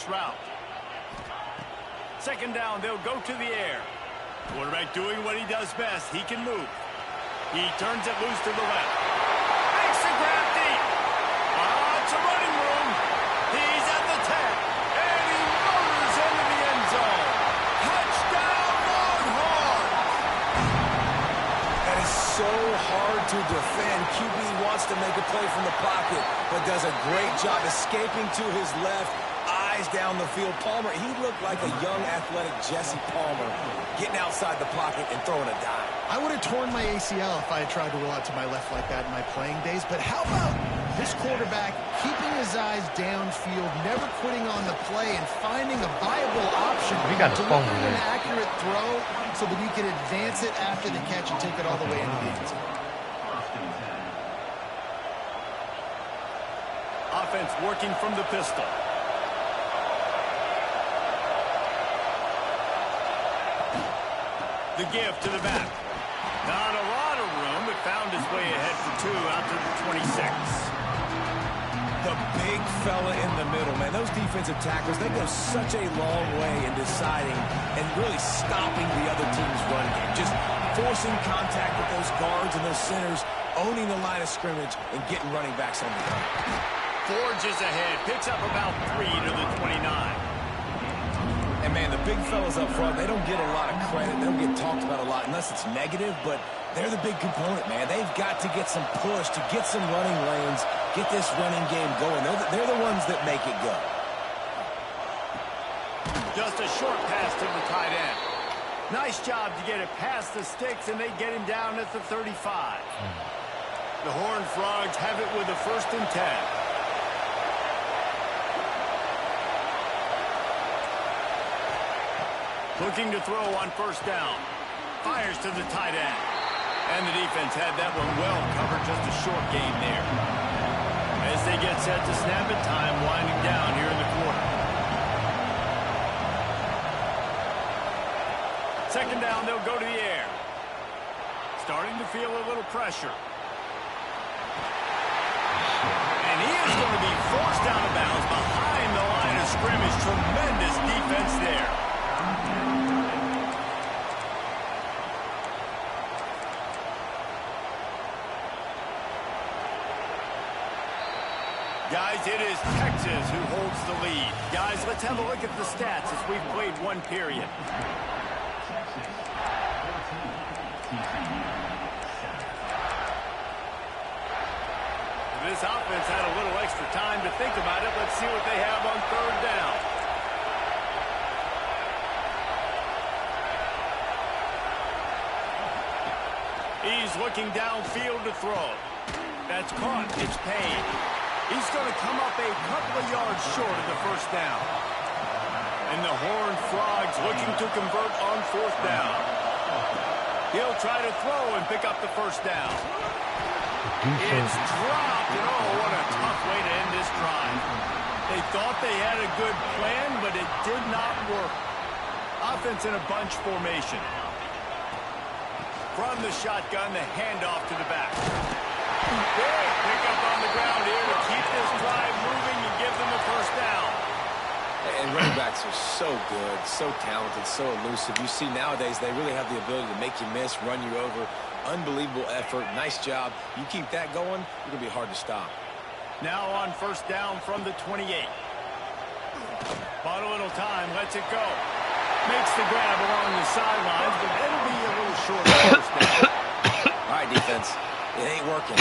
this route. Second down, they'll go to the air. Quarterback doing what he does best. He can move. He turns it loose to the left. Makes the grab deep. It's a running room. He's at the 10. And he motors into the end zone. Touchdown, Longhorns! That is so hard to defend. QB wants to make a play from the pocket, but does a great job escaping to his left. Eyes down the field. Palmer, he looked like a young, athletic Jesse Palmer, getting outside the pocket and throwing a dime. I would have torn my ACL if I had tried to roll out to my left like that in my playing days. But how about this quarterback keeping his eyes downfield, never quitting on the play, and finding a viable option We got a fumble delivering an there. accurate throw so that he can advance it after the catch and take it all the way into the end zone. Offense working from the pistol. The give to the back. Not a lot of room, but found his way ahead for 2 out to the 26. The big fella in the middle, man. Those defensive tackles, they go such a long way in deciding and really stopping the other team's run game. Just forcing contact with those guards and those centers, owning the line of scrimmage, and getting running backs on the run. Forges ahead, picks up about 3 to the 29. And, man, the big fellas up front, they don't get a lot of credit. They don't get talked about a lot unless it's negative, but they're the big component, man. They've got to get some push, to get some running lanes, get this running game going. They're the ones that make it go. Just a short pass to the tight end. Nice job to get it past the sticks, and they get him down at the 35. The Horned Frogs have it with a 1st and 10. Looking to throw on 1st down. Fires to the tight end. And the defense had that one well covered. Just a short gain there. As they get set to snap it, time winding down here in the quarter. Second down, they'll go to the air. Starting to feel a little pressure. And he is going to be forced out of bounds behind the line of scrimmage. Tremendous defense there. Guys, it is Texas who holds the lead. Guys, let's have a look at the stats as we've played 1 period. This offense had a little extra time to think about it. Let's see what they have on 3rd down. He's looking downfield to throw. That's caught. It's Payne. He's going to come up a couple of yards short of the 1st down. And the Horned Frogs looking to convert on 4th down. He'll try to throw and pick up the 1st down. It's dropped, and oh, what a tough way to end this drive. They thought they had a good plan, but it did not work. Offense in a bunch formation. From the shotgun, the handoff to the back. Big pickup on the ground here to keep this drive moving and give them a 1st down. And running backs are so good, so talented, so elusive. You see nowadays they really have the ability to make you miss, run you over. Unbelievable effort. Nice job. You keep that going, you're going to be hard to stop. Now on 1st down from the 28. Bought a little time, lets it go. Makes the grab along the sidelines, but it'll be a little short of 1st down. All right, defense. It ain't working,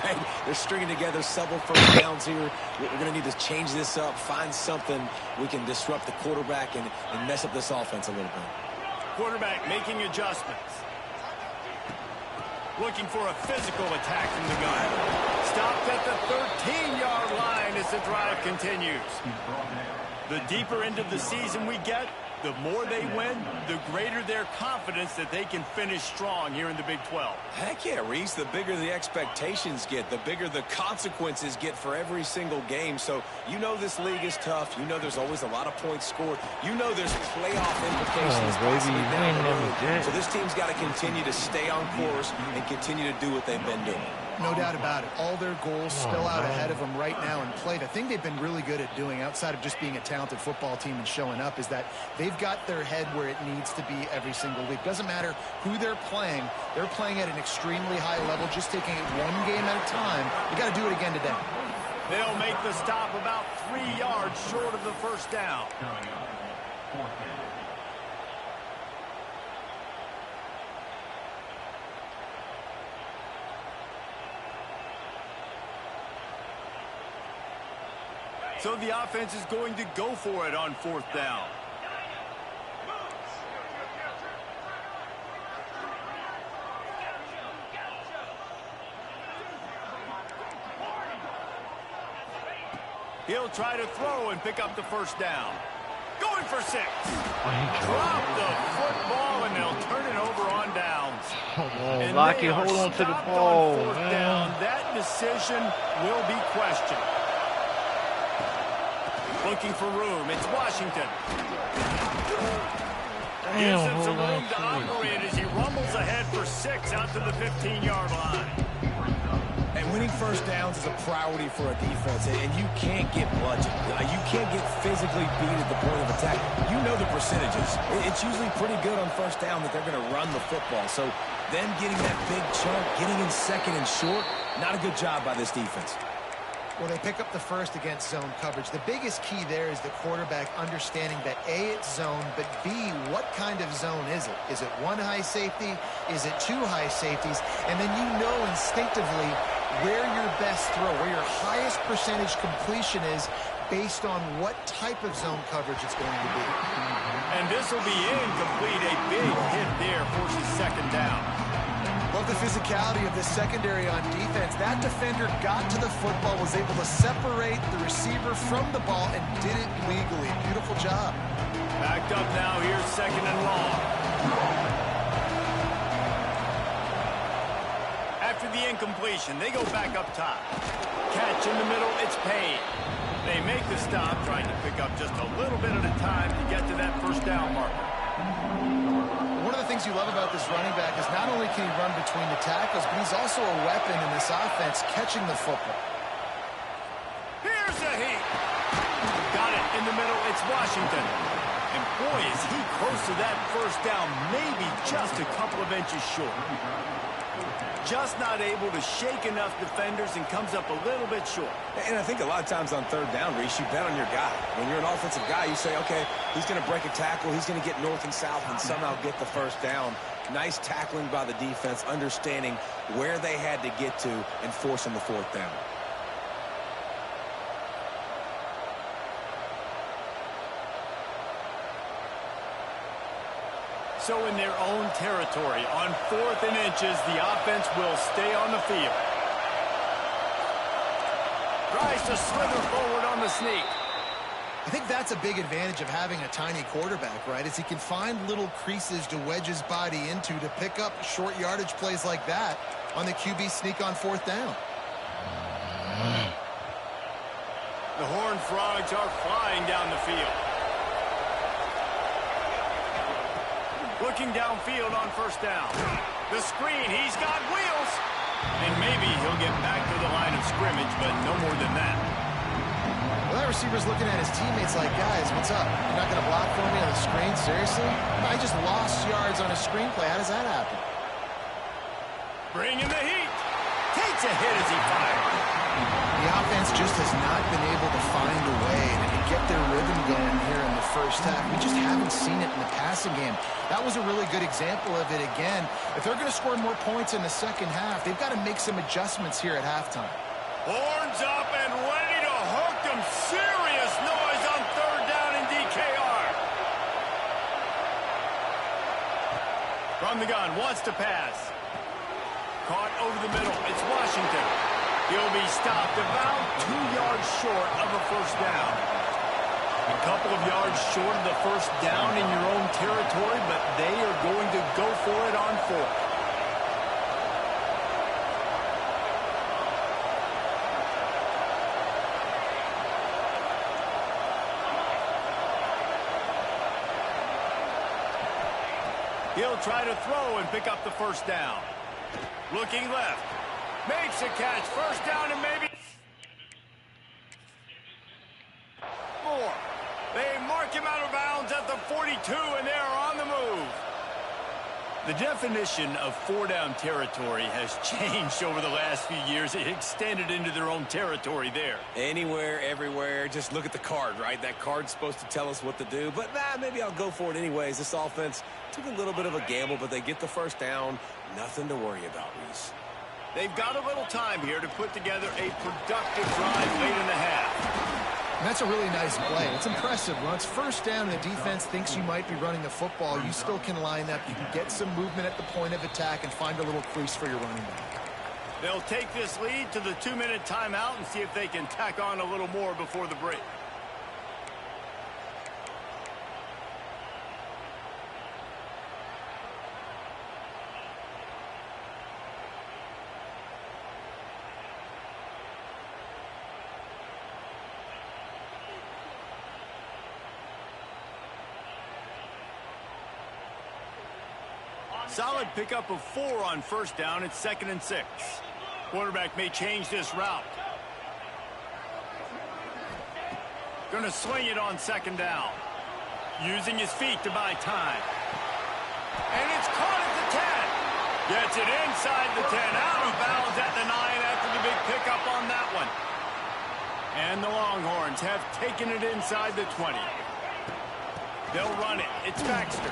right? They're stringing together several 1st downs here. We're going to need to change this up, find something we can disrupt the quarterback and mess up this offense a little bit. Quarterback making adjustments. Looking for a physical attack from the gun. Stopped at the 13-yard line as the drive continues. The deeper into the season we get, the more they win, the greater their confidence that they can finish strong here in the Big 12. Heck yeah, Reese. The bigger the expectations get, the bigger the consequences get for every single game. So you know this league is tough. You know there's always a lot of points scored. You know there's playoff implications possibly down the road. So this team's got to continue to stay on course and continue to do what they've been doing. No doubt about it. All their goals spill out ahead of them right now in play. The thing they've been really good at doing, outside of just being a talented football team and showing up, is that they've got their head where it needs to be every single week. Doesn't matter who they're playing at an extremely high level, just taking it one game at a time. You got to do it again today. They'll make the stop about 3 yards short of the first down. So the offense is going to go for it on 4th down. He'll try to throw and pick up the first down. Going for 6. Drop the football, and they'll turn it over on downs. Oh, Lockie, hold on to the ball. On 4th down. That decision will be questioned. Looking for room. It's Washington. Gives him some room to operate as he rumbles ahead for 6 out to the 15-yard line. And winning first downs is a priority for a defense, and you can't get bludgeoned. You can't get physically beat at the point of attack. You know the percentages. It's usually pretty good on first down that they're going to run the football. So them getting that big chunk, getting in second and short, not a good job by this defense. Well, they pick up the first against zone coverage. The biggest key there is the quarterback understanding that A, it's zone, but B, what kind of zone is it? Is it 1 high safety? Is it 2 high safeties? And then you know instinctively where your best throw, where your highest percentage completion is based on what type of zone coverage it's going to be. And this will be incomplete. A big hit there forces 2nd down. Love the physicality of this secondary on defense. That defender got to the football, was able to separate the receiver from the ball, and did it legally. Beautiful job. Backed up now. Here's 2nd and long. After the incompletion, they go back up top. Catch in the middle. It's Payne. They make the stop, trying to pick up just a little bit at a time to get to that first down marker. One of the things you love about this running back is not only can he run between the tackles, but he's also a weapon in this offense, catching the football. Here's a heat. Got it in the middle. It's Washington. And boy, is he close to that first down, maybe just a couple of inches short. Just not able to shake enough defenders and comes up a little bit short. And I think a lot of times on 3rd down, Reese, you bet on your guy. When you're an offensive guy, you say, okay, he's going to break a tackle, he's going to get north and south and somehow get the first down. Nice tackling by the defense, understanding where they had to get to and forcing the 4th down. So in their own territory, on 4th and inches, the offense will stay on the field. Tries to slither forward on the sneak. I think that's a big advantage of having a tiny quarterback, right? Is he can find little creases to wedge his body into to pick up short yardage plays like that on the QB sneak on 4th down. The Horned Frogs are flying down the field. Looking downfield on first down. The screen, he's got wheels. And maybe he'll get back to the line of scrimmage, but no more than that. Well, that receiver's looking at his teammates like, guys, what's up? You're not going to block for me on the screen? Seriously? I just lost yards on a screenplay. How does that happen? Bringing the heat. Takes a hit as he fires. The offense just has not been able to find a way to get their rhythm going here in the first half. We just haven't seen it in the passing game. That was a really good example of it again. If they're going to score more points in the second half, they've got to make some adjustments here at halftime. Horns up and ready to hook them. Serious noise on 3rd down in DKR. From the gun, wants to pass. Caught over the middle. It's Washington. He'll be stopped about 2 yards short of a first down. A couple of yards short of the first down in your own territory, but they are going to go for it on 4th. He'll try to throw and pick up the first down. Looking left. Makes a catch. First down and maybe more. They mark him out of bounds at the 42, and they are on the move. The definition of four-down territory has changed over the last few years. It extended into their own territory there. Anywhere, everywhere. Just look at the card, right? That card's supposed to tell us what to do. But, maybe I'll go for it anyways. This offense took a little bit of a gamble, but they get the first down. Nothing to worry about, Reese. They've got a little time here to put together a productive drive late in the half. And that's a really nice play. It's impressive. When it's first down and the defense thinks you might be running the football, you still can line up. You can get some movement at the point of attack and find a little crease for your running back. They'll take this lead to the 2-minute timeout and see if they can tack on a little more before the break. Solid pickup of 4 on first down. It's 2nd and 6. Quarterback may change this route. Going to swing it on 2nd down. Using his feet to buy time. And it's caught at the 10. Gets it inside the 10. Out of bounds at the 9 after the big pickup on that one. And the Longhorns have taken it inside the 20. They'll run it. It's Baxter.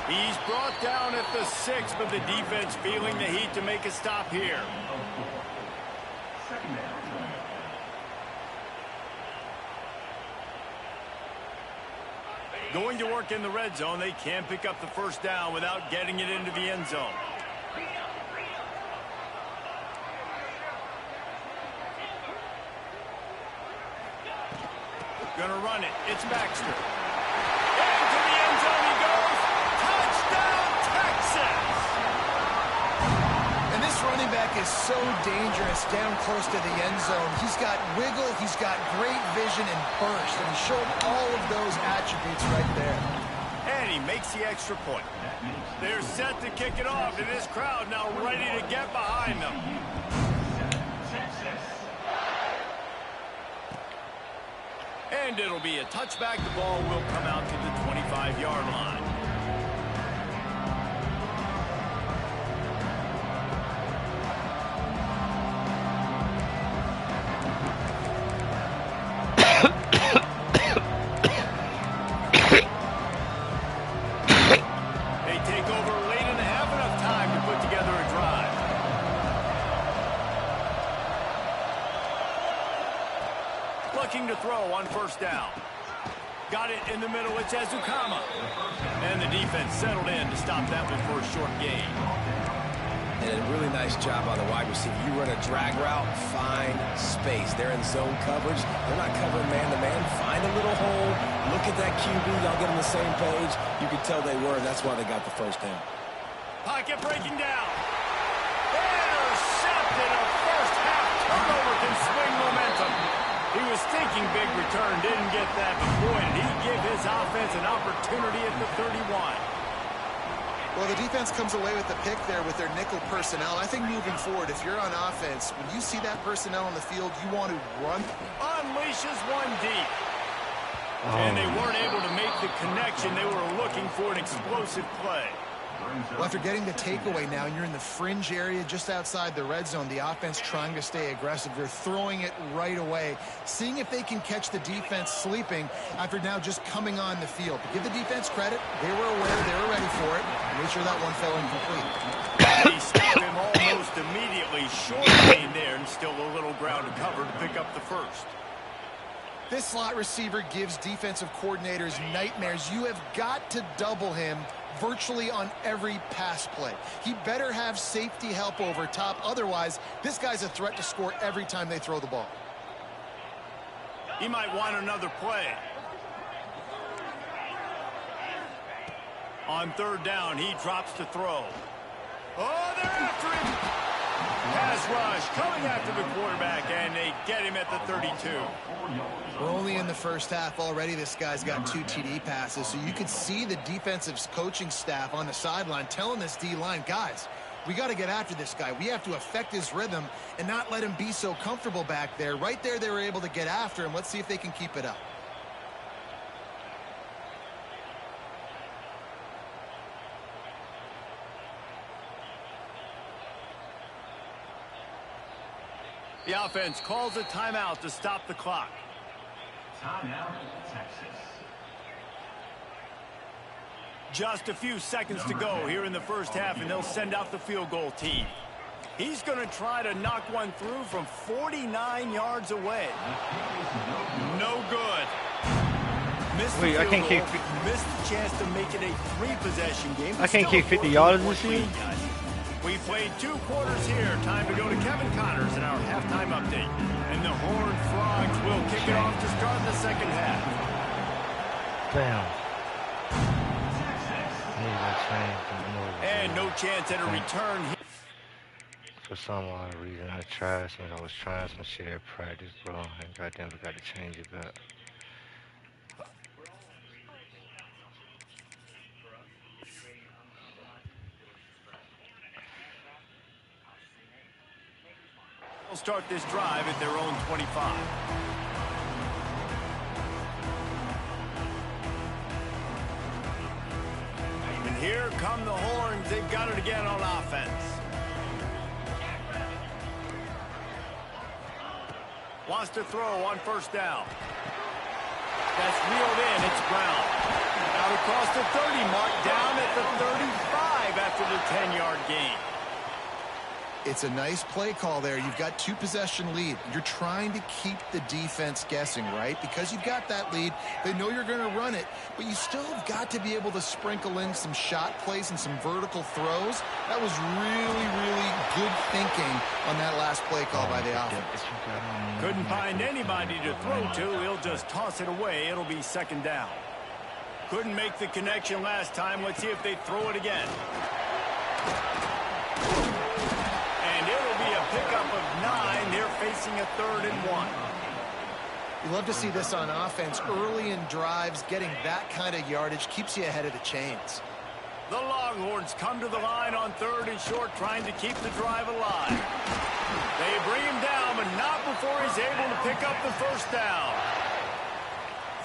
He's brought down at the 6, but the defense feeling the heat to make a stop here. Going to work in the red zone. They can't pick up the first down without getting it into the end zone. Gonna run it. It's Baxter. Into the end zone he goes. Touchdown, Texas! And this running back is so dangerous down close to the end zone. He's got wiggle, he's got great vision and burst, and he showed all of those attributes right there. And he makes the extra point. They're set to kick it off, and this crowd now ready to get behind them. And it'll be a touchback. The ball will come out to the 25-yard line. They take over late in the half, enough time to put together a drive. Looking to throw on first down. Got it in the middle. It's Ncaa. And the defense settled in to stop that one for a short gain. And a really nice job by the wide receiver. You run a drag route, find space. They're in zone coverage. They're not covering man-to-man. Find a little hole. Look at that QB. Y'all get on the same page. You could tell they were, and that's why they got the first down. Pocket breaking down. Intercepted. A first-half turnover can swing momentum. He was thinking big return, didn't get that, but boy, did he give his offense an opportunity at the 31. Well, the defense comes away with the pick there with their nickel personnel. I think moving forward, if you're on offense, when you see that personnel on the field, you want to run. Unleashes one deep. And they weren't able to make the connection. They were looking for an explosive play. Well, after getting the takeaway now, and you're in the fringe area just outside the red zone, the offense trying to stay aggressive. They're throwing it right away, seeing if they can catch the defense sleeping after now just coming on the field. But give the defense credit. They were aware. They were ready for it. Made sure that one fell incomplete. He stopped him almost immediately. Short gain there, and still a little ground to cover to pick up the first. This slot receiver gives defensive coordinators nightmares. You have got to double him virtually on every pass play. He better have safety help over top. Otherwise, this guy's a threat to score every time they throw the ball. He might want another play. On third down, he drops to throw. Oh, they're after him. Pass rush coming after the quarterback, and they get him at the 32. We're only in the first half already. This guy's got 2 TD passes, so you could see the defensive coaching staff on the sideline telling this D-line, guys, We got to get after this guy. We have to affect his rhythm and not let him be so comfortable back there. Right there, they were able to get after him. Let's see if they can keep it up. The offense calls a timeout to stop the clock. Timeout, Texas. Just a few seconds to go here in the first half, and they'll send out the field goal team. He's going to try to knock one through from 49 yards away. No good. Missed Wait, I can't keep. Missed the chance to make it a 3-possession game. I can't keep 50 yards this year. We played 2 quarters here. Time to go to Kevin Connors in our halftime update. And the Horned Frogs will kick it off to start the second half. Damn. And no chance at a return. For some odd reason, I was trying some shit at practice, bro, and goddamn forgot to change it back. They'll start this drive at their own 25. And here come the Horns. They've got it again on offense. Wants to throw on first down. That's reeled in. It's Brown. Out across the 30 mark, down at the 35 after the 10-yard gain. It's a nice play call there. You've got 2-possession lead. You're trying to keep the defense guessing, right? Because you've got that lead. They know you're going to run it, but you still have got to be able to sprinkle in some shot plays and some vertical throws. That was really, really good thinking on that last play call by the offense. Couldn't find anybody to throw to. He'll just toss it away. It'll be second down. Couldn't make the connection last time. Let's see if they throw it again. Pickup of 9. They're facing a 3rd and 1. You love to see this on offense. Early in drives, getting that kind of yardage keeps you ahead of the chains. The Longhorns come to the line on 3rd and short, trying to keep the drive alive. They bring him down, but not before he's able to pick up the first down.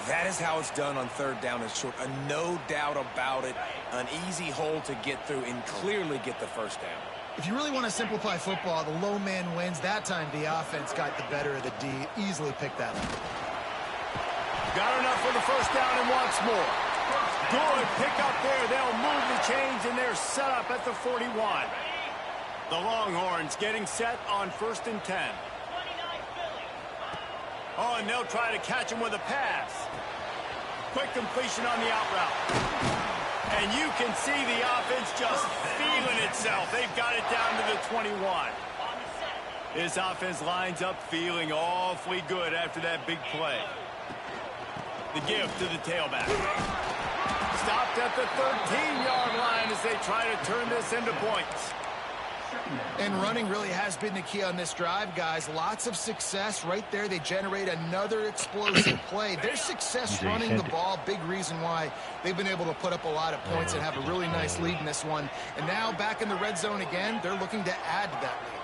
That is how it's done on 3rd down and short. No doubt about it. An easy hole to get through and clearly get the first down. If you really want to simplify football, the low man wins. That time the offense got the better of the D. Easily picked that up. Got enough for the first down and wants more. Good pick up there. They'll move the chains, and they're set up at the 41. The Longhorns getting set on 1st and 10. Oh, and they'll try to catch him with a pass. Quick completion on the out route. And you can see the offense just feeling itself. They've got it down to the 21. This offense lines up feeling awfully good after that big play. The give to the tailback. Stopped at the 13-yard line as they try to turn this into points. And running really has been the key on this drive, guys. Lots of success right there. They generate another explosive play. Their success running the ball, big reason why they've been able to put up a lot of points and have a really nice lead in this one. And now back in the red zone again, they're looking to add to that lead.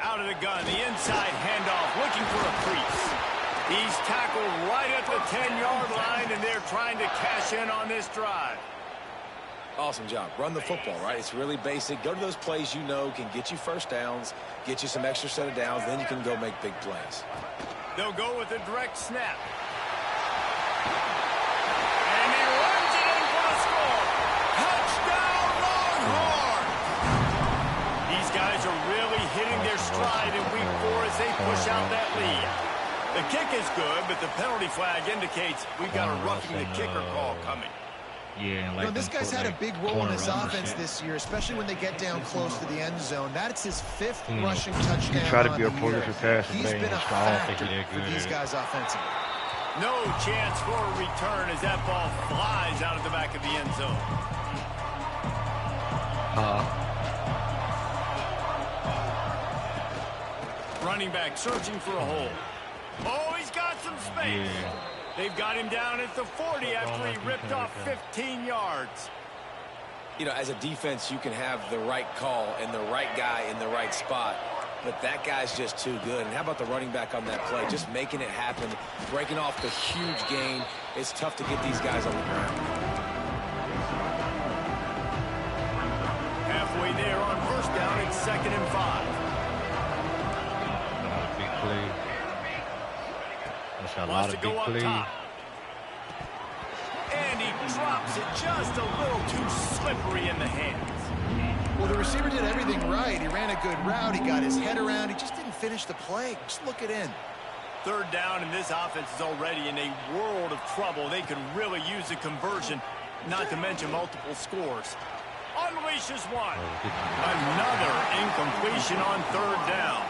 Out of the gun, the inside handoff, looking for a crease. He's tackled right at the 10-yard line, and they're trying to cash in on this drive. Awesome job. Run the football, right? It's really basic. Go to those plays you know can get you first downs, get you some extra set of downs, then you can go make big plays. They'll go with a direct snap. And he runs it in for the score. Touchdown, Longhorn! These guys are really hitting their stride in week 4 as they push out that lead. The kick is good, but the penalty flag indicates we've got a roughing the kicker call coming. Yeah, like this guy's had a big role in his offense this year, especially when they get down close to the end zone. That's his 5th rushing touchdown try to on be a the police year. passer. He's been a factor for these guys offensively. No chance for a return as that ball flies out of the back of the end zone. Running back searching for a hole. Oh, he's got some space. Yeah. They've got him down at the 40 after he ripped off 15 yards. You know, as a defense, you can have the right call and the right guy in the right spot, but that guy's just too good. And how about the running back on that play? Just making it happen, breaking off the huge gain. It's tough to get these guys on the ground. Halfway there on first down, it's 2nd and 5. Big play. That's a lot Wants of to go big up plays. top. And he drops it just a little too slippery in the hands. Well, the receiver did everything right. He ran a good route. He got his head around. He just didn't finish the play. Just look it in. 3rd down, and this offense is already in a world of trouble. They could really use a conversion, not to mention multiple scores. Unleashes one. Another incompletion on 3rd down.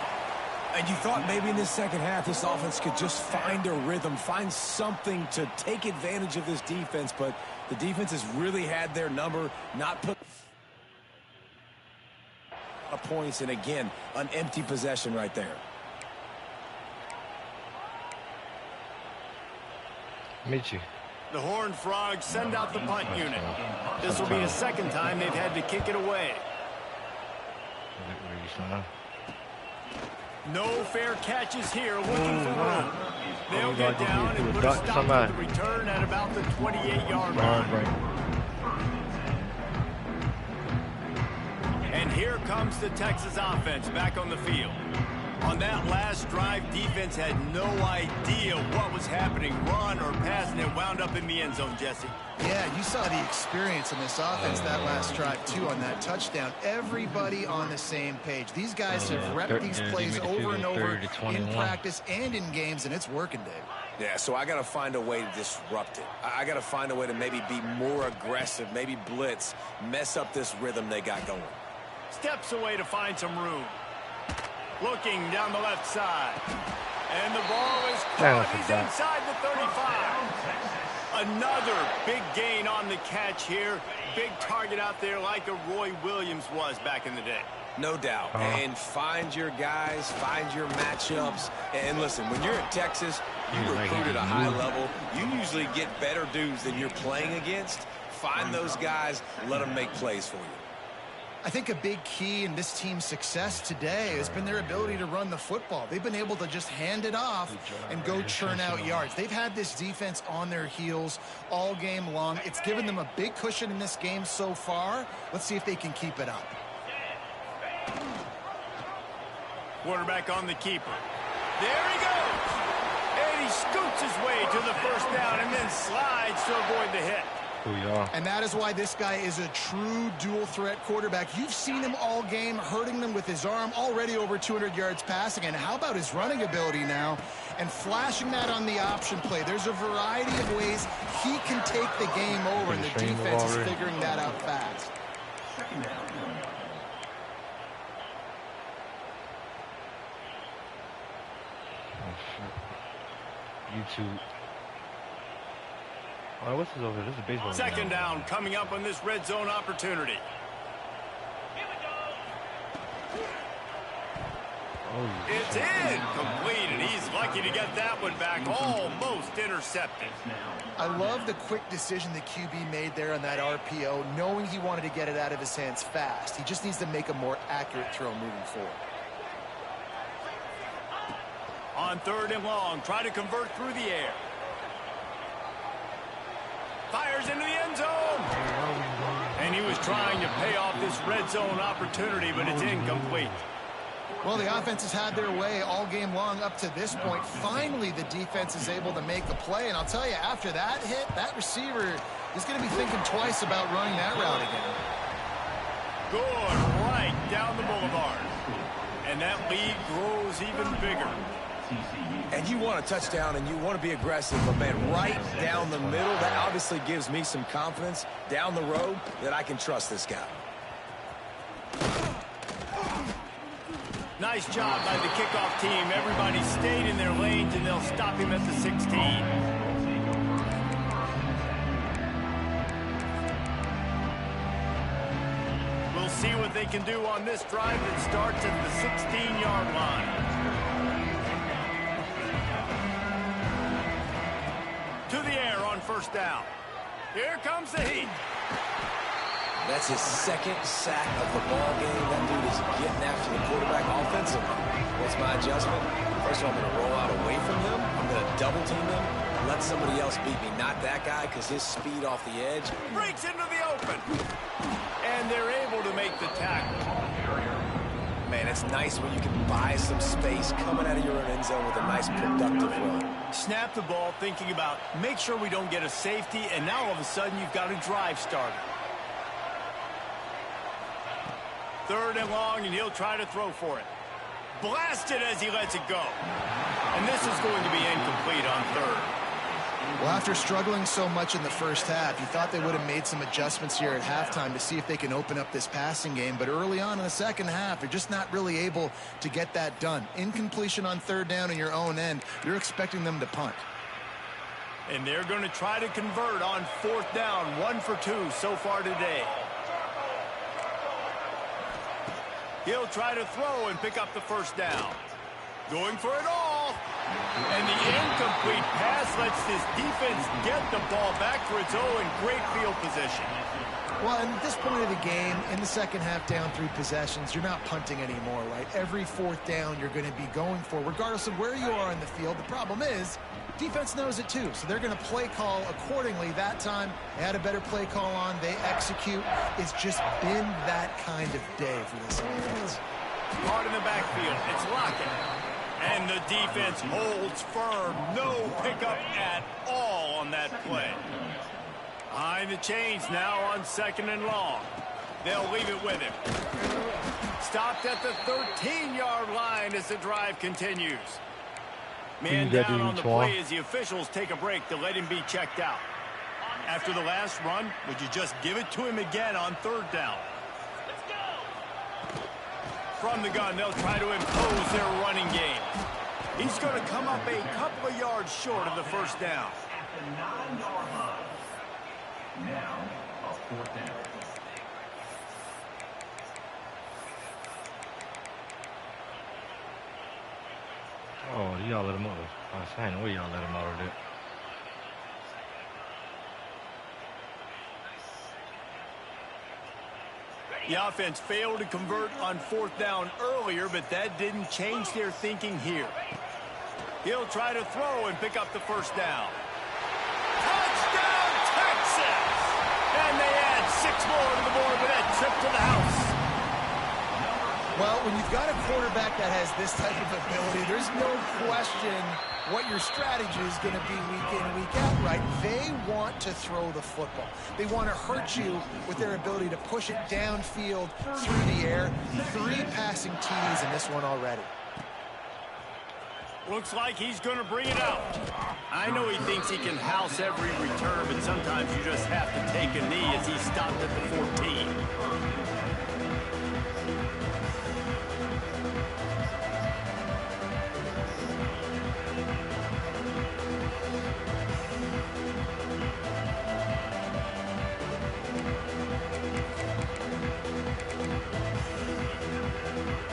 And you thought maybe in this second half this offense could just find a rhythm, find something to take advantage of this defense, but the defense has really had their number, not put points, and again, an empty possession right there. Michi. The Horned Frogs send out the punt unit. This will be a 2nd time they've had to kick it away. No fair catches here, looking for room. They'll get down and put a stop to the return at about the 28-yard line. And here comes the Texas offense back on the field. On that last drive, defense had no idea what was happening, run or pass, and it wound up in the end zone, Jesse. Yeah, you saw the experience in this offense that last drive, too, on that touchdown. Everybody on the same page. These guys have repped these plays over and over in practice and in games, and it's working, Dave. Yeah, so I got to find a way to disrupt it. I got to find a way to maybe be more aggressive, maybe blitz, mess up this rhythm they got going. Steps away to find some room. Looking down the left side. And the ball is caught. He's inside the 35. Another big gain on the catch here. Big target out there like a Roy Williams was back in the day. No doubt. And find your guys, find your matchups. And listen, when you're at Texas, you recruit at a high level. You usually get better dudes than you're playing against. Find those guys, let them make plays for you. I think a big key in this team's success today has been their ability to run the football. They've been able to just hand it off and go churn out yards. They've had this defense on their heels all game long. It's given them a big cushion in this game so far. Let's see if they can keep it up. Quarterback on the keeper. There he goes. And he scoots his way to the first down and then slides to avoid the hit. And that is why this guy is a true dual-threat quarterback. You've seen him all game, hurting them with his arm, already over 200 yards passing. And how about his running ability now? And flashing that on the option play. There's a variety of ways he can take the game over, and the defense is figuring that out fast. YouTube. Oh, what's this over here? This is a baseball. 2nd down coming up on this red zone opportunity. It's incomplete, and he's lucky to get that one back. Almost intercepted. I love the quick decision the QB made there on that RPO, knowing he wanted to get it out of his hands fast. He just needs to make a more accurate throw moving forward. On 3rd and long, try to convert through the air. Fires into the end zone. And he was trying to pay off this red zone opportunity, but it's incomplete. Well, the offense has had their way all game long up to this point. Finally, the defense is able to make a play. And I'll tell you, after that hit, that receiver is going to be thinking twice about running that route again. Good, right down the boulevard. And that lead grows even bigger. And you want a touchdown and you want to be aggressive, but man, right down the middle, that obviously gives me some confidence down the road that I can trust this guy. Nice job by the kickoff team. Everybody stayed in their lanes, and they'll stop him at the 16. We'll see what they can do on this drive that starts at the 16-yard line. To the air on 1st down. Here comes the heat. That's his second sack of the ball game. That dude is getting after the quarterback offensively. What's my adjustment? First of all, I'm going to roll out away from him. I'm going to double team him. Let somebody else beat me, not that guy, because his speed off the edge. Breaks into the open. And they're able to make the tackle. Man, it's nice when you can buy some space coming out of your own end zone with a nice productive run. Snap the ball thinking about, make sure we don't get a safety, and now all of a sudden you've got a drive starter. 3rd and long, and he'll try to throw for it. Blasted as he lets it go. And this is going to be incomplete on 3rd. Well, after struggling so much in the first half, you thought they would have made some adjustments here at halftime to see if they can open up this passing game. But early on in the second half, they're just not really able to get that done. Incompletion on 3rd down in your own end, you're expecting them to punt. And they're going to try to convert on 4th down. 1 for 2 so far today. He'll try to throw and pick up the 1st down. Going for it all. And the incomplete pass lets this defense get the ball back for its own. Great field position. Well, at this point of the game, in the second half, down 3 possessions, you're not punting anymore, right? Every 4th down you're going to be going for, regardless of where you are in the field. The problem is, defense knows it too, so they're going to play call accordingly. That time, they had a better play call on. They execute. It's just been that kind of day for this offense. Caught in the backfield. It's Lockett. And the defense holds firm. No pickup at all on that play. Behind the chains now on 2nd and long. They'll leave it with him. Stopped at the 13-yard line as the drive continues. Man down on the play as the officials take a break to let him be checked out. After the last run, would you just give it to him again on 3rd down? From the gun, they'll try to impose their running game. He's going to come up a couple of yards short of the 1st down. At the 9-yard line. Now, a 4th down. Oh, y'all let him out. I ain't know y'all let him out of that. The offense failed to convert on 4th down earlier, but that didn't change their thinking here. He'll try to throw and pick up the 1st down. Touchdown, Texas! And they add 6 more to the board with that trip to the house. Well, when you've got a quarterback that has this type of ability, there's no question what your strategy is going to be week in, week out, right? They want to throw the football. They want to hurt you with their ability to push it downfield through the air. 3 passing TDs in this one already. Looks like he's going to bring it out. I know he thinks he can house every return, but sometimes you just have to take a knee as he stopped at the 14.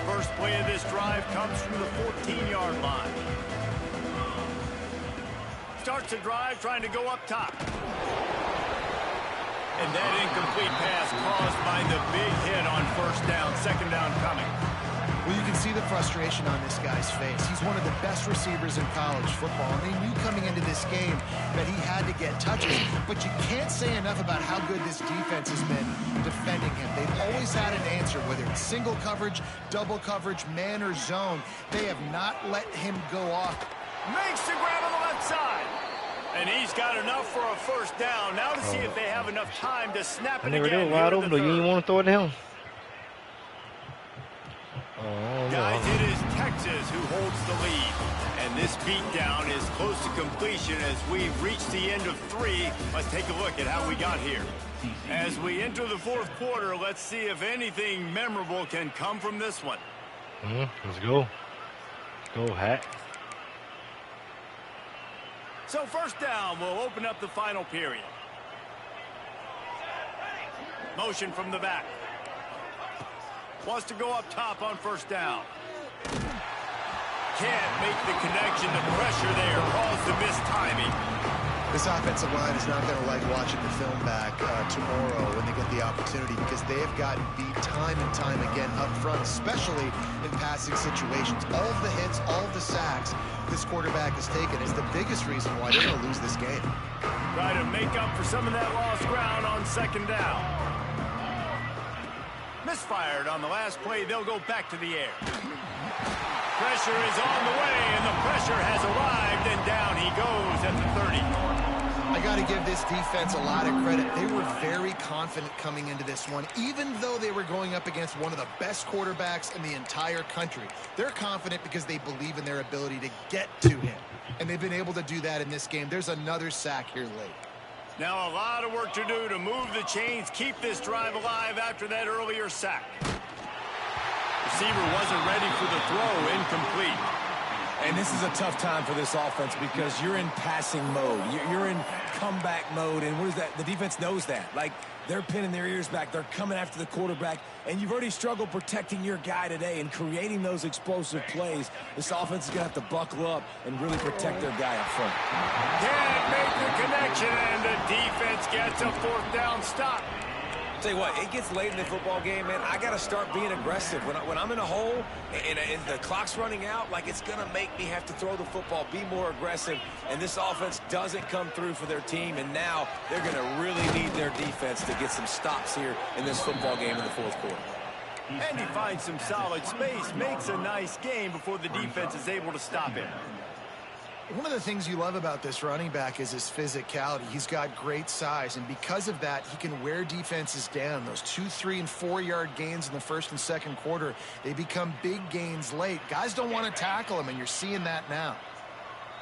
First play of this drive comes from the 14-yard line. Starts the drive trying to go up top. And that incomplete pass caused by the big hit on 1st down. 2nd down coming. Well, you can see the frustration on this guy's face. He's one of the best receivers in college football, and they knew coming into this game that he had to get touches. But you can't say enough about how good this defense has been defending him. They've always had an answer, whether it's single coverage, double coverage, man or zone. They have not let him go off. Makes the grab on the left side. And he's got enough for a 1st down. Now to see if they have enough time to snap it again. They were wide open, though. You didn't want to throw it to him. Guys, it is Texas who holds the lead. And this beatdown is close to completion as we reach the end of 3. Let's take a look at how we got here. As we enter the 4th quarter, let's see if anything memorable can come from this one. Let's go. Go, Hat. So 1st down will open up the final period. Motion from the back. Wants to go up top on 1st down. Can't make the connection. The pressure there caused the missed timing. This offensive line is not going to like watching the film back tomorrow when they get the opportunity, because they have gotten beat time and time again up front, especially in passing situations. All of the hits, all of the sacks this quarterback has taken is the biggest reason why they're going to lose this game. Try to make up for some of that lost ground on second down. Misfired on the last play. They'll go back to the air. Pressure is on the way, and the pressure has arrived, and down he goes at the 30. I got to give this defense a lot of credit. They were very confident coming into this one, even though they were going up against one of the best quarterbacks in the entire country. They're confident because they believe in their ability to get to him, and they've been able to do that in this game. There's another sack here late. Now a lot of work to do to move the chains, keep this drive alive after that earlier sack. Receiver wasn't ready for the throw, incomplete. And this is a tough time for this offense because you're in passing mode. You're in comeback mode, and what is that? The defense knows that. Like, they're pinning their ears back. They're coming after the quarterback, and you've already struggled protecting your guy today and creating those explosive plays. This offense is going to have to buckle up and really protect their guy up front. Can't make the connection, and the defense gets a fourth down stop. Tell you what, it gets late in the football game, man. I got to start being aggressive. When I'm in a hole and the clock's running out, like, it's going to make me have to throw the football, be more aggressive. And this offense doesn't come through for their team, and now they're going to really need their defense to get some stops here in this football game in the fourth quarter. And he finds some solid space, makes a nice game before the defense is able to stop him. One of the things you love about this running back is his physicality. He's got great size, and because of that, he can wear defenses down. Those 2-, 3-, and 4-yard gains in the first and second quarter, they become big gains late. Guys don't want to tackle him, and you're seeing that now.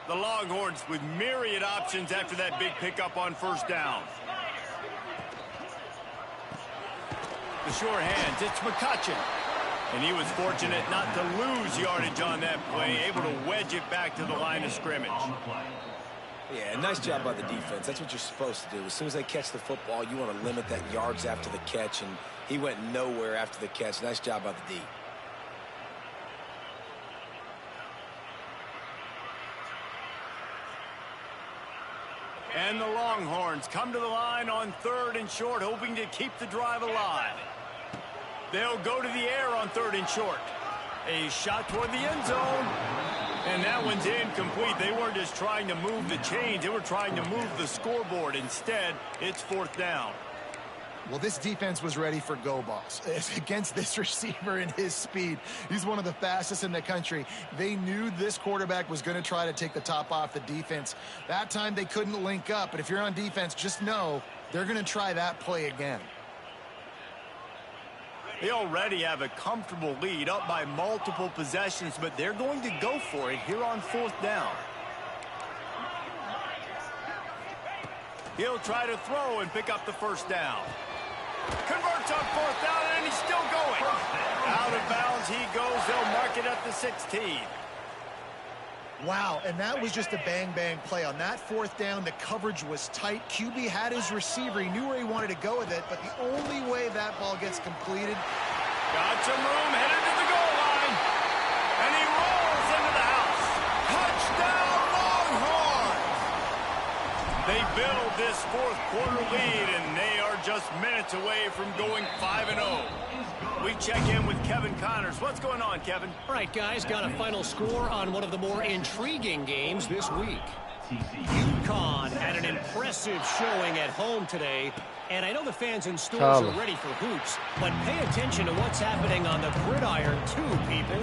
The Longhorns with myriad options after that big pickup on first down. The sure hands, it's McCutcheon. And he was fortunate not to lose yardage on that play, able to wedge it back to the line of scrimmage. Yeah, nice job by the defense. That's what you're supposed to do. As soon as they catch the football, you want to limit that yards after the catch, and he went nowhere after the catch. Nice job by the D. And the Longhorns come to the line on 3rd and short, hoping to keep the drive alive. They'll go to the air on 3rd and short. A shot toward the end zone. And that one's incomplete. They weren't just trying to move the chains. They were trying to move the scoreboard. Instead, it's 4th down. Well, this defense was ready for go balls. Against this receiver and his speed, he's one of the fastest in the country. They knew this quarterback was going to try to take the top off the defense. That time they couldn't link up. But if you're on defense, just know they're going to try that play again. They already have a comfortable lead, up by multiple possessions, but they're going to go for it here on 4th down. He'll try to throw and pick up the first down. Converts on 4th down, and he's still going. Out of bounds he goes. They'll mark it at the 16. Wow, and that was just a bang-bang play. On that 4th down, the coverage was tight. QB had his receiver. He knew where he wanted to go with it, but the only way that ball gets completed... Got some room, headed to the goal line. And he rolls into the house. Touchdown, Longhorns! They build this 4th quarter lead, and they are just minutes away from going 5-0. We check in with Kevin Connors. What's going on, Kevin? All right, guys, got a final score on one of the more intriguing games this week. Ncaa had an impressive showing at home today, and I know the fans in stores are ready for hoops, but pay attention to what's happening on the gridiron too, people.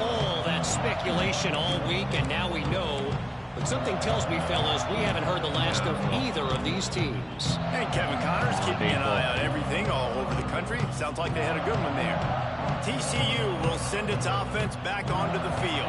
All that speculation all week, and now we know. But something tells me, fellas, we haven't heard the last of either of these teams. And Kevin Connors keeping an eye on everything all over the country. Sounds like they had a good one there. TCU will send its offense back onto the field.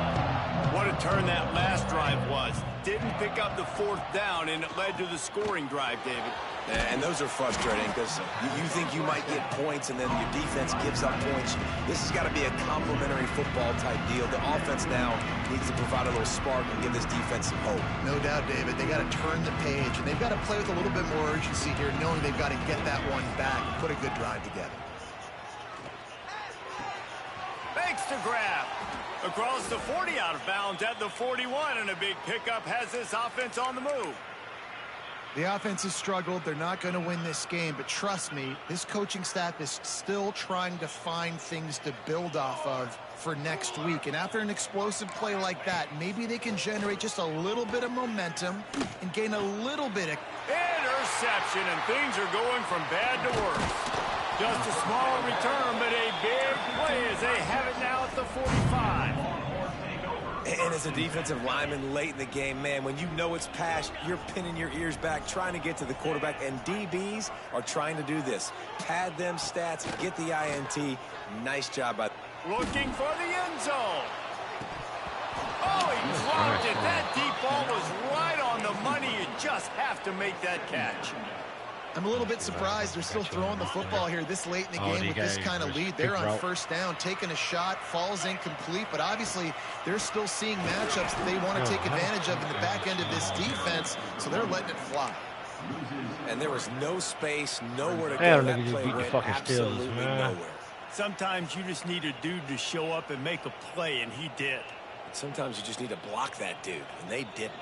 What a turn that last drive was. Didn't pick up the 4th down, and it led to the scoring drive, David. And those are frustrating because you think you might get points and then your defense gives up points. This has got to be a complementary football type deal. The offense now needs to provide a little spark and give this defense some hope. No doubt, David. They got to turn the page, and they've got to play with a little bit more urgency here, knowing they've got to get that one back and put a good drive together. Thanks to grab. Across the 40, out of bounds at the 41, and a big pickup has this offense on the move. The offense has struggled. They're not going to win this game, but trust me, this coaching staff is still trying to find things to build off of for next week. And after an explosive play like that, maybe they can generate just a little bit of momentum and gain a little bit of... Interception, and things are going from bad to worse. Just a small return, but a big play as they have it now at the 45. And as a defensive lineman late in the game, man, when you know it's passed, you're pinning your ears back, trying to get to the quarterback, and DBs are trying to do this. Pad them stats, get the INT. Nice job by... Looking for the end zone. Oh, he dropped it. That deep ball was right on the money. You just have to make that catch. I'm a little bit surprised they're still throwing the football here this late in the game with this kind of lead. They're on first down, taking a shot, falls incomplete, but obviously they're still seeing matchups that they want to take advantage of in the back end of this defense, so they're letting it fly. And there was no space, nowhere to go. That play went absolutely nowhere. Sometimes you just need a dude to show up and make a play, and he did. Sometimes you just need to block that dude, and they didn't.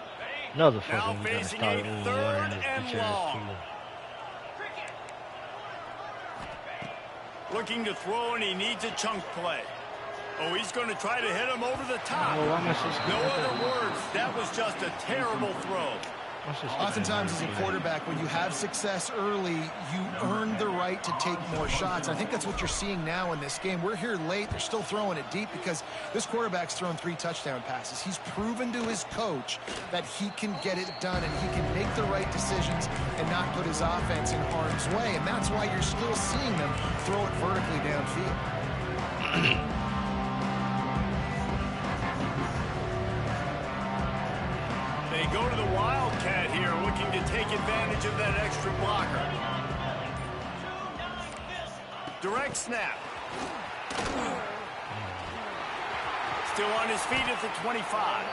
Another now fucking facing a third and long. Looking to throw, and he needs a chunk play. Oh, he's going to try to hit him over the top. No other words. That was just a terrible throw. Oftentimes as a quarterback, when you have success early, you earn the right to take more shots. I think that's what you're seeing now in this game. We're here late. They're still throwing it deep because this quarterback's thrown 3 touchdown passes. He's proven to his coach that he can get it done and he can make the right decisions and not put his offense in harm's way. And that's why you're still seeing them throw it vertically downfield. They go to the Wildcat here, looking to take advantage of that extra blocker. Direct snap. Still on his feet at the 25.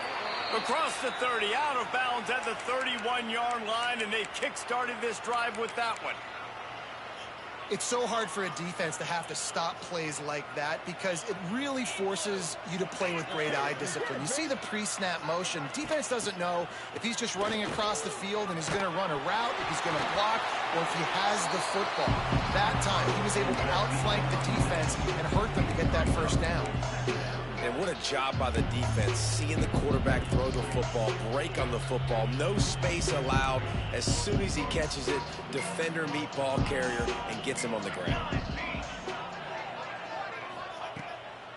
Across the 30, out of bounds at the 31-yard line, and they kick-started this drive with that one. It's so hard for a defense to have to stop plays like that because it really forces you to play with great eye discipline. You see the pre-snap motion. Defense doesn't know if he's just running across the field and he's going to run a route, if he's going to block, or if he has the football. That time, he was able to outflank the defense and hurt them to get that first down. And what a job by the defense, seeing the quarterback throw the football, break on the football, no space allowed. As soon as he catches it, defender meet ball carrier and gets him on the ground.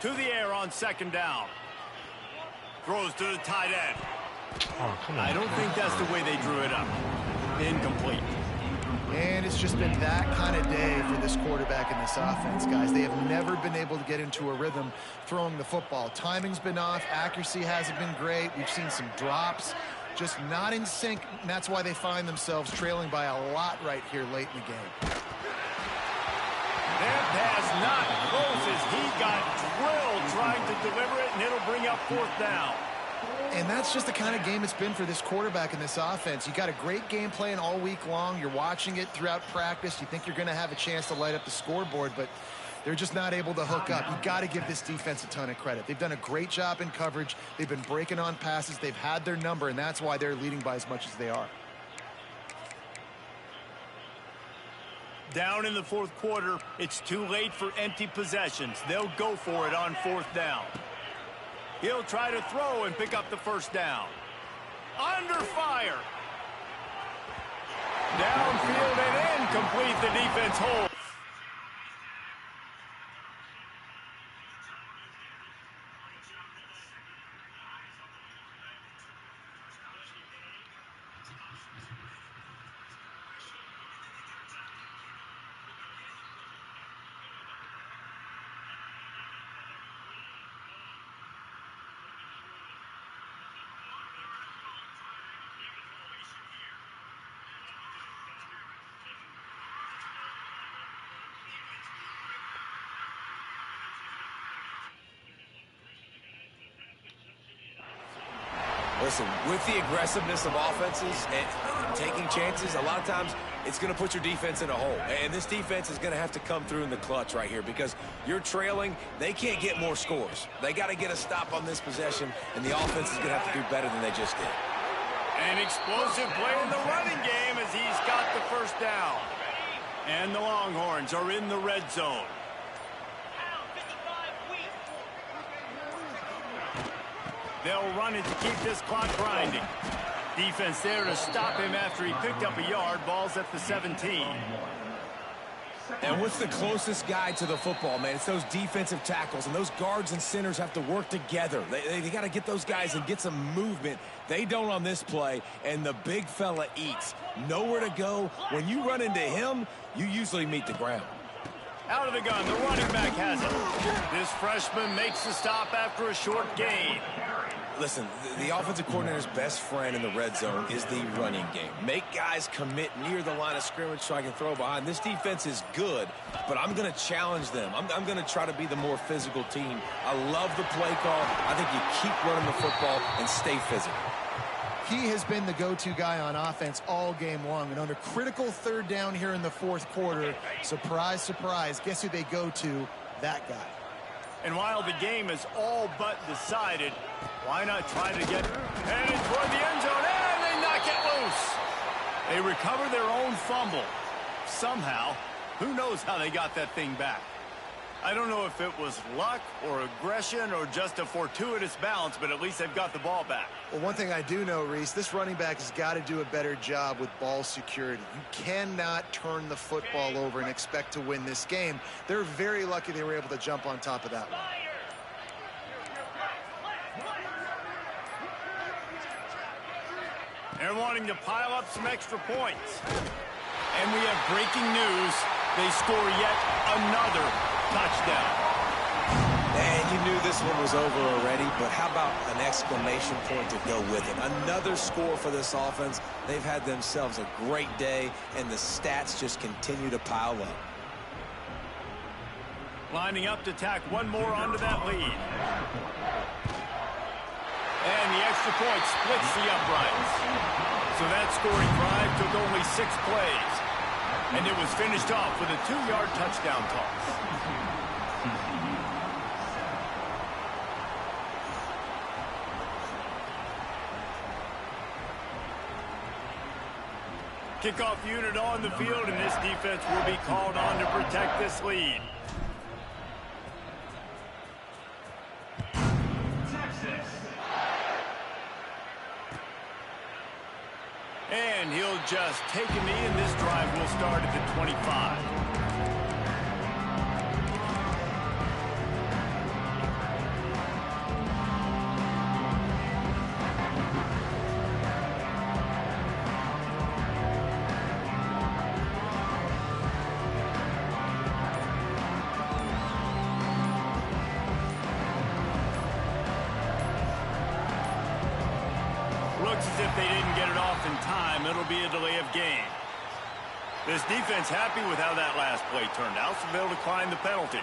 To the air on second down. Throws to the tight end. Oh, come on. I don't think that's the way they drew it up. Incomplete. And it's just been that kind of day for this quarterback and this offense, guys. They have never been able to get into a rhythm throwing the football. Timing's been off. Accuracy hasn't been great. We've seen some drops. Just not in sync, and that's why they find themselves trailing by a lot right here late in the game. That pass not close as he got drilled trying to deliver it, and it'll bring up fourth down. And that's just the kind of game it's been for this quarterback and this offense. You got a great game plan all week long. You're watching it throughout practice. You think you're going to have a chance to light up the scoreboard, but they're just not able to hook up. You got to give this defense a ton of credit. They've done a great job in coverage. They've been breaking on passes. They've had their number, and that's why they're leading by as much as they are. Down in the fourth quarter, it's too late for empty possessions. They'll go for it on fourth down. He'll try to throw and pick up the first down. Under fire. Downfield and incomplete. The defense holds. Listen, with the aggressiveness of offenses and taking chances, a lot of times it's going to put your defense in a hole. And this defense is going to have to come through in the clutch right here because you're trailing. They can't get more scores. They got to get a stop on this possession, and the offense is going to have to do better than they just did. An explosive play in the running game as he And the Longhorns are in the red zone. They'll run it to keep this clock grinding. Defense there to stop him after he picked up a yard. Ball's at the 17. And what's the closest guy to the football, man? It's those defensive tackles, and those guards and centers have to work together. They got to get those guys and get some movement. They don't on this play, and the big fella eats. Nowhere to go. When you run into him, you usually meet the ground. Out of the gun, the running back has it. This freshman makes the stop after a short gain. Listen, the offensive coordinator's best friend in the red zone is the running game. Make guys commit near the line of scrimmage so I can throw behind. This defense is good, but I'm going to challenge them. I'm going to try to be the more physical team. I love the play call. I think you keep running the football and stay physical. He has been the go-to guy on offense all game long. And on a critical third down here in the fourth quarter, surprise, surprise, guess who they go to? That guy. And while the game is all but decided, why not try to get headed toward the end zone, and they knock it loose. They recover their own fumble. Somehow, who knows how they got that thing back. I don't know if it was luck or aggression or just a fortuitous bounce, but at least they've got the ball back. Well, one thing I do know, Reese, this running back has got to do a better job with ball security. You cannot turn the football over and expect to win this game. They're very lucky they were able to jump on top of that one. They're wanting to pile up some extra points. And we have breaking news. They score yet another touchdown. And you knew this one was over already, but how about an exclamation point to go with it? Another score for this offense. They've had themselves a great day, and the stats just continue to pile up. Lining up to tack one more onto that lead. And the extra point splits the uprights. So that scoring drive took only 6 plays. And it was finished off with a 2-yard touchdown toss. Kickoff unit on the field, and this defense will be called on to protect this lead. And he'll just take a knee, and this drive will start at the 25. Looks as if they didn't get it off in time. It'll be a delay of game. This defense happy with how that last play turned out, so they'll decline the penalty.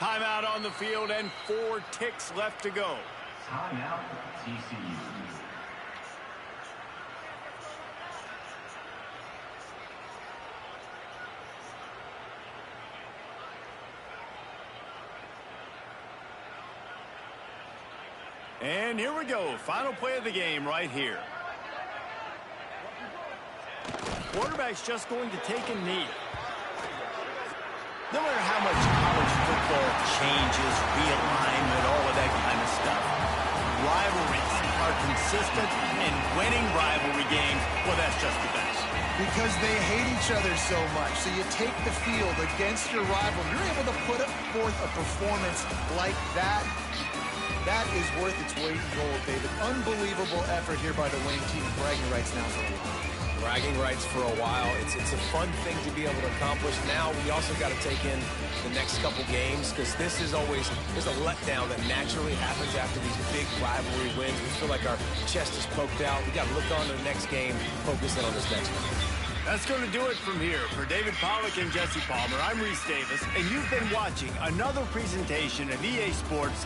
Timeout on the field and 4 ticks left to go. Timeout, TCU. And here we go. Final play of the game right here. Quarterback's just going to take a knee. No matter how much college football changes, realignment, all of that kind of stuff, rivalries are consistent, and winning rivalry games, well, that's just the best. Because they hate each other so much. So you take the field against your rival. You're able to put forth a performance like that. That is worth its weight in gold, David. Unbelievable effort here by the Wayne team. Bragging rights now for a while. Bragging rights for a while. It's a fun thing to be able to accomplish. Now we also got to take in the next couple games, because this is always, there's a letdown that naturally happens after these big rivalry wins. We feel like our chest is poked out. We got to look on to the next game, focus in on this next one. That's going to do it from here. For David Pollack and Jesse Palmer, I'm Reese Davis, and you've been watching another presentation of EA Sports.